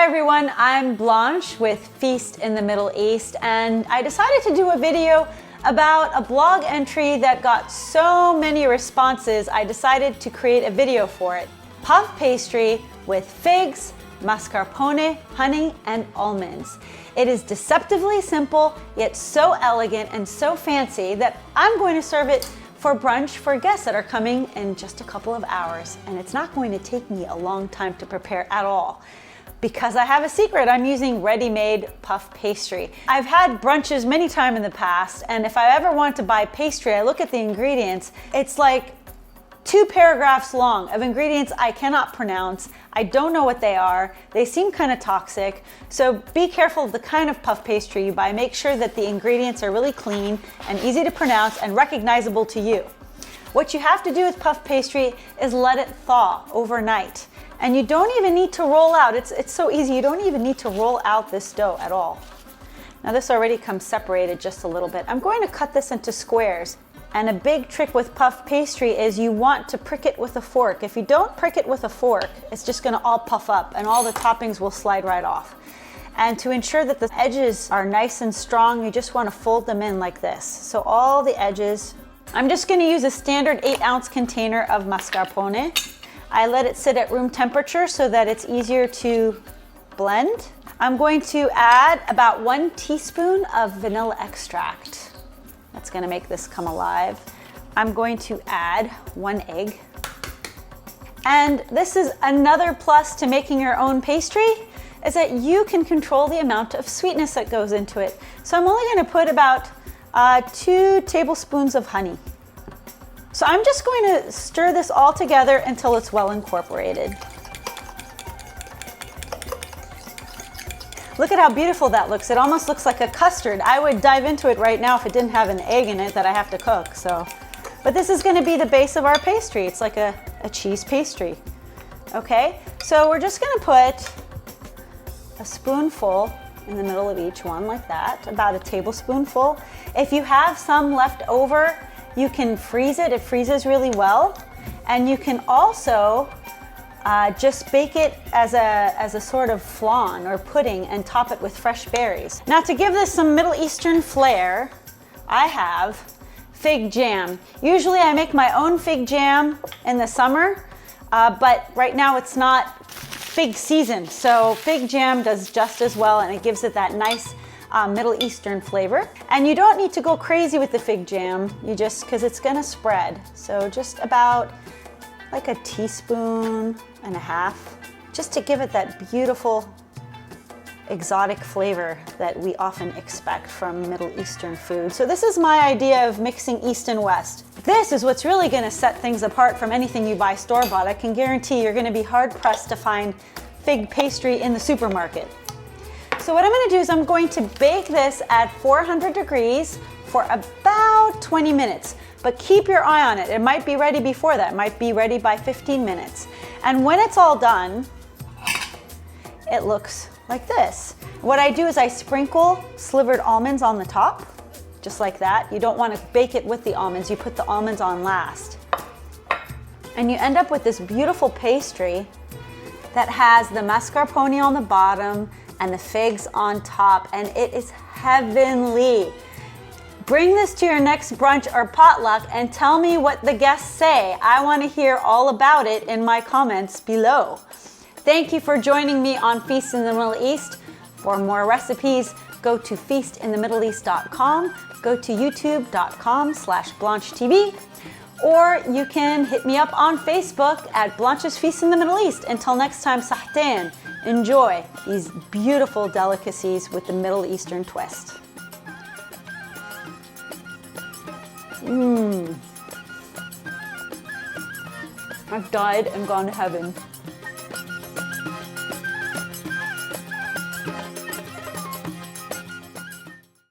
everyone, I'm Blanche with Feast in the Middle East, and I decided to do a video about a blog entry that got so many responses, I decided to create a video for it. Puff pastry with figs, mascarpone, honey, and almonds. It is deceptively simple, yet so elegant and so fancy that I'm going to serve it for brunch for guests that are coming in just a couple of hours. And it's not going to take me a long time to prepare at all. Because I have a secret, I'm using ready-made puff pastry. I've had brunches many times in the past, and if I ever want to buy pastry, I look at the ingredients. It's like 2 paragraphs long of ingredients I cannot pronounce. I don't know what they are. They seem kind of toxic. So be careful of the kind of puff pastry you buy. Make sure that the ingredients are really clean and easy to pronounce and recognizable to you. What you have to do with puff pastry is let it thaw overnight. And you don't even need to roll out. It's so easy. You don't even need to roll out this dough at all. Now this already comes separated just a little bit. I'm going to cut this into squares. And a big trick with puff pastry is you want to prick it with a fork. If you don't prick it with a fork, it's just gonna all puff up and all the toppings will slide right off. And to ensure that the edges are nice and strong, you just wanna fold them in like this. So all the edges. I'm just gonna use a standard 8-ounce container of mascarpone. I let it sit at room temperature so that it's easier to blend. I'm going to add about 1 teaspoon of vanilla extract. That's gonna make this come alive. I'm going to add 1 egg. And this is another plus to making your own pastry, is that you can control the amount of sweetness that goes into it. So I'm only gonna put about 2 tablespoons of honey. So I'm just going to stir this all together until it's well incorporated. Look at how beautiful that looks. It almost looks like a custard. I would dive into it right now if it didn't have an egg in it that I have to cook. But this is going to be the base of our pastry. It's like a cheese pastry. Okay, so we're just going to put a spoonful in the middle of each one like that, about a tablespoonful. If you have some left over, you can freeze it. It freezes really well. And you can also just bake it as a sort of flan or pudding and top it with fresh berries. Now to give this some Middle Eastern flair, I have fig jam. Usually I make my own fig jam in the summer, but right now it's not fig season. So fig jam does just as well and it gives it that nice Middle Eastern flavor. And you don't need to go crazy with the fig jam, because it's gonna spread. So just about like a teaspoon and a half, just to give it that beautiful exotic flavor that we often expect from Middle Eastern food. So this is my idea of mixing East and West. This is what's really gonna set things apart from anything you buy store-bought. I can guarantee you're gonna be hard-pressed to find fig pastry in the supermarket. So what I'm gonna do is I'm going to bake this at 400 degrees for about 20 minutes. But keep your eye on it. It might be ready before that. It might be ready by 15 minutes. And when it's all done, it looks like this. What I do is I sprinkle slivered almonds on the top, just like that. You don't want to bake it with the almonds. You put the almonds on last. And you end up with this beautiful pastry that has the mascarpone on the bottom and the figs on top, and it is heavenly. Bring this to your next brunch or potluck and tell me what the guests say. I want to hear all about it in my comments below. Thank you for joining me on Feast in the Middle East. For more recipes, go to feastinthemiddleeast.com, go to youtube.com/BlancheTV, or you can hit me up on Facebook at Blanche's Feast in the Middle East. Until next time, sahtain. Enjoy these beautiful delicacies with the Middle Eastern twist. I've died and gone to heaven.